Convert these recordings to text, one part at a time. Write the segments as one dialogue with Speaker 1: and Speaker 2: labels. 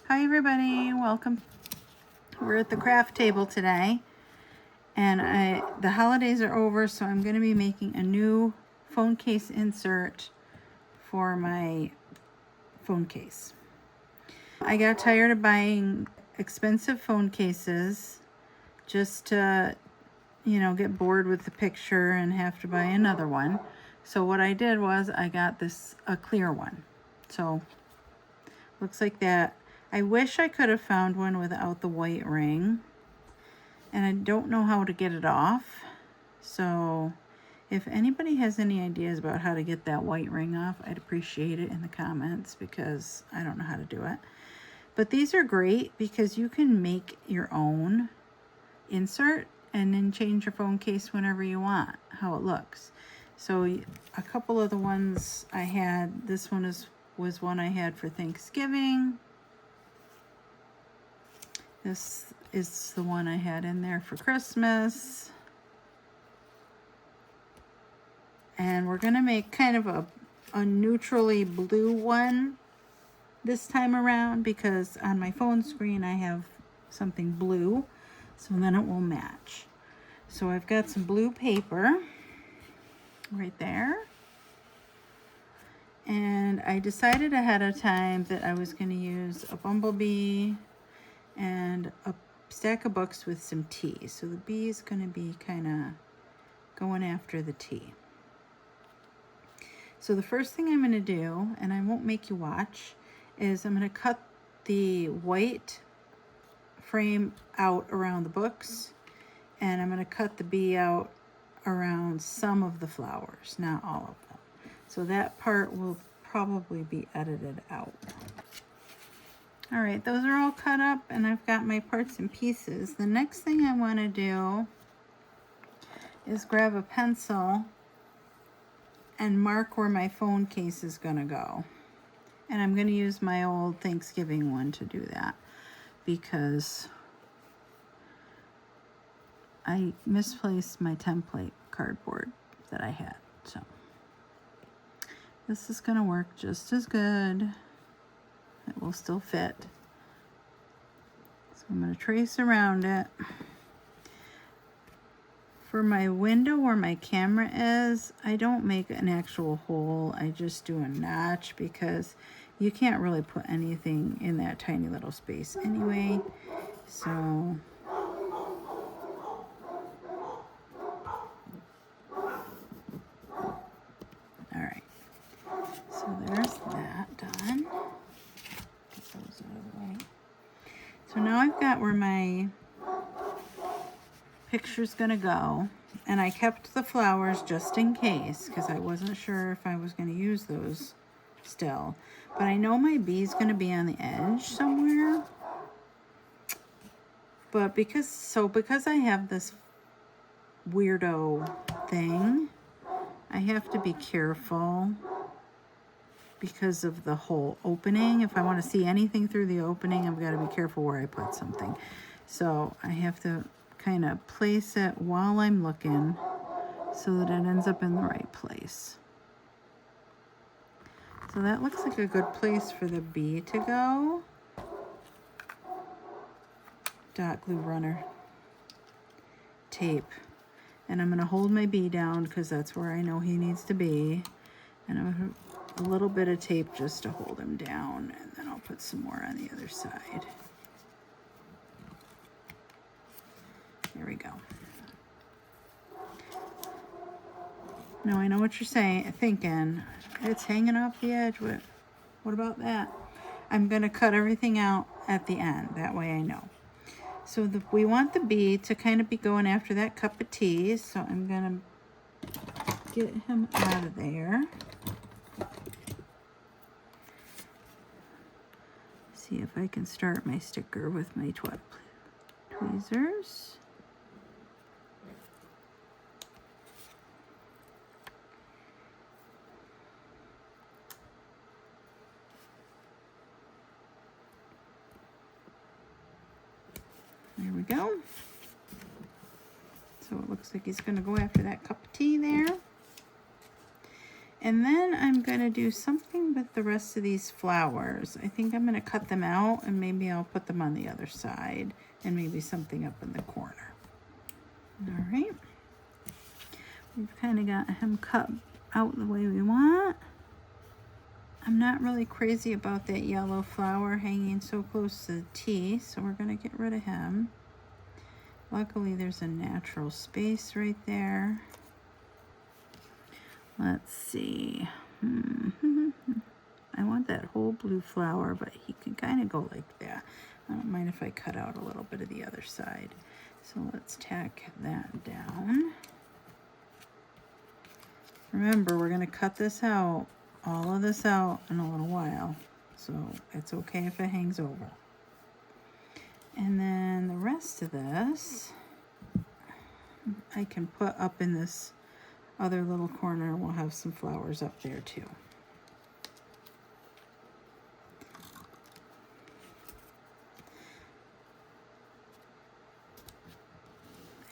Speaker 1: Hi everybody, welcome. We're at the craft table today, and the holidays are over, so I'm going to be making a new phone case insert for my phone case. I got tired of buying expensive phone cases just to, get bored with the picture and have to buy another one. So what I did was I got a clear one. So looks like that. I wish I could have found one without the white ring, and I don't know how to get it off. So if anybody has any ideas about how to get that white ring off, I'd appreciate it in the comments, because I don't know how to do it. But these are great because you can make your own insert and then change your phone case whenever you want, how it looks. So a couple of the ones I had, this one was one I had for Thanksgiving. This is the one I had in there for Christmas. And we're going to make kind of a neutrally blue one this time around, because on my phone screen I have something blue, so then it will match. So I've got some blue paper right there. And I decided ahead of time that I was going to use a bumblebee and a stack of books with some tea. So the bee is going to be kind of going after the tea. So the first thing I'm going to do, and I won't make you watch, is I'm going to cut the white frame out around the books, and I'm going to cut the bee out around some of the flowers, not all of them. So that part will probably be edited out. All right, those are all cut up, and I've got my parts and pieces. The next thing I want to do is grab a pencil and mark where my phone case is going to go. And I'm going to use my old Thanksgiving one to do that, because I misplaced my template cardboard that I had. So this is going to work just as good. It will still fit. So I'm going to trace around it. For my window where my camera is, I don't make an actual hole. I just do a notch, because you can't really put anything in that tiny little space anyway. So all right. So there's that done. Get those out of the way. So now I've got where my picture's gonna go, and I kept the flowers just in case, because I wasn't sure if I was gonna use those still. But I know my bee's gonna be on the edge somewhere. But because I have this weirdo thing, I have to be careful because of the whole opening. If I want to see anything through the opening, I've got to be careful where I put something. So I have to kind of place it while I'm looking so that it ends up in the right place. So that looks like a good place for the bee to go. Dot glue runner tape. And I'm going to hold my bee down because that's where I know he needs to be. And I'm going to a little bit of tape just to hold him down, and then I'll put some more on the other side. There we go. Now I know what you're thinking. It's hanging off the edge. What about that? I'm going to cut everything out at the end. That way I know. So we want the bee to kind of be going after that cup of tea. So I'm going to get him out of there. See if I can start my sticker with my tweezers. There we go. So it looks like he's going to go after that cup of tea there. And then I'm going to do something with the rest of these flowers. I think I'm going to cut them out and maybe I'll put them on the other side and maybe something up in the corner. All right. We've kind of got him cut out the way we want. I'm not really crazy about that yellow flower hanging so close to the T, so we're going to get rid of him. Luckily, there's a natural space right there. Let's see. I want that whole blue flower, but he can kind of go like that. I don't mind if I cut out a little bit of the other side. So let's tack that down. Remember, we're going to cut this out, all of this out in a little while. So it's okay if it hangs over. And then the rest of this, I can put up in this other little corner. We'll have some flowers up there too.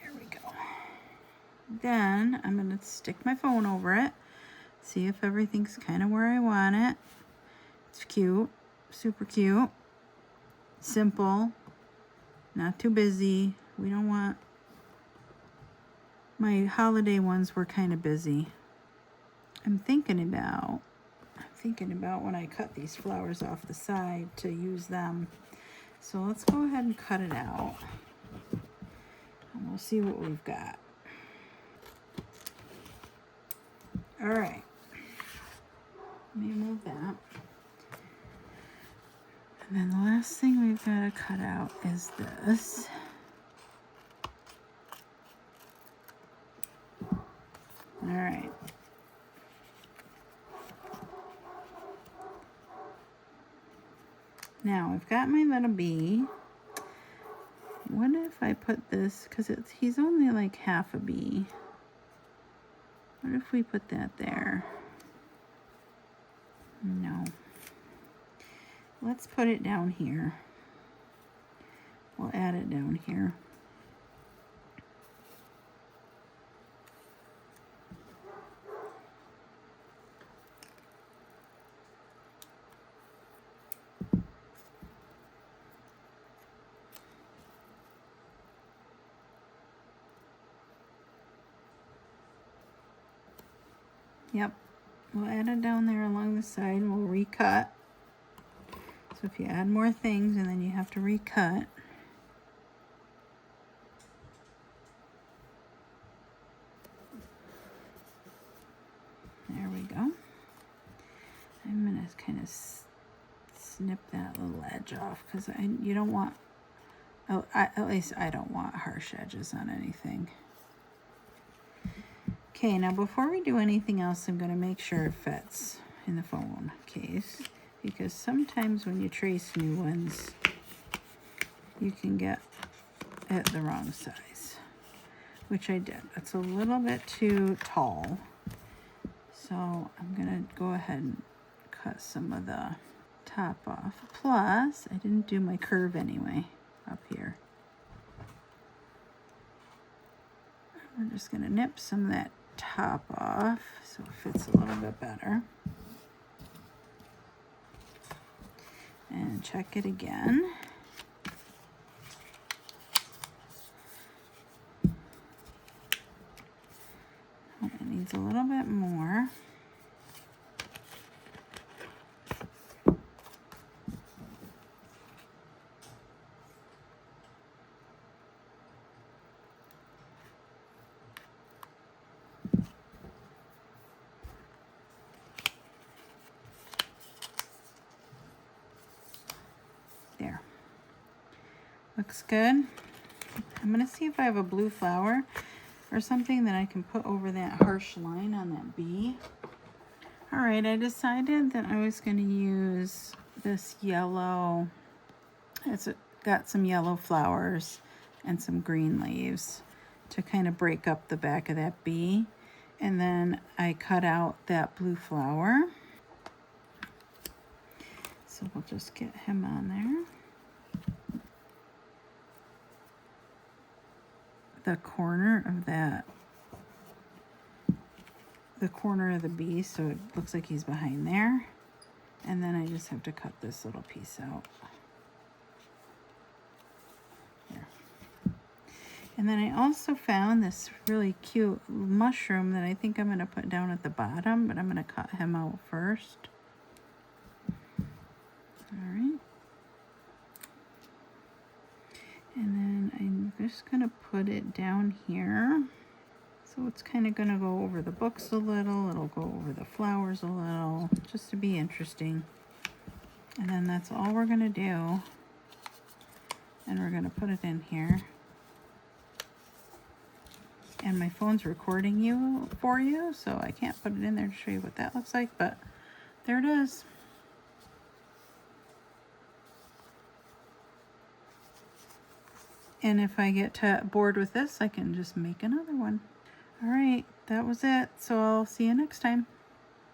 Speaker 1: There we go. Then I'm going to stick my phone over it, see if everything's kind of where I want it. It's cute, super cute, simple, not too busy. We don't want, my holiday ones were kind of busy. I'm thinking about when I cut these flowers off the side to use them. So let's go ahead and cut it out. And we'll see what we've got. All right. Let me move that. And then the last thing we've got to cut out is this. All right. Now I've got my little bee. What if I put this, because he's only like half a bee. What if we put that there? No. Let's put it down here. We'll add it down here. Yep, we'll add it down there along the side and we'll recut. So if you add more things and then you have to recut. There we go. I'm gonna kind of snip that little edge off because you don't want, at least I don't want harsh edges on anything. Okay, now before we do anything else, I'm going to make sure it fits in the phone case, because sometimes when you trace new ones, you can get it the wrong size, which I did. It's a little bit too tall, so I'm going to go ahead and cut some of the top off. Plus, I didn't do my curve anyway up here. We're just going to nip some of that top off so it fits a little bit better. And check it again. Oh, it needs a little bit more. There. Looks good. I'm going to see if I have a blue flower or something that I can put over that harsh line on that bee. All right, I decided that I was going to use this yellow. It's got some yellow flowers and some green leaves to kind of break up the back of that bee. And then I cut out that blue flower. So we'll just get him on there. The corner of that the corner of the bee, so it looks like he's behind there. And then I just have to cut this little piece out. There. And then I also found this really cute mushroom that I think I'm going to put down at the bottom, but I'm going to cut him out first. All right. And then I'm just going to put it down here. So it's kind of going to go over the books a little. It'll go over the flowers a little, just to be interesting. And then that's all we're going to do. And we're going to put it in here. And my phone's recording for you, so I can't put it in there to show you what that looks like, but there it is. And if I get bored with this, I can just make another one. All right, that was it. So I'll see you next time.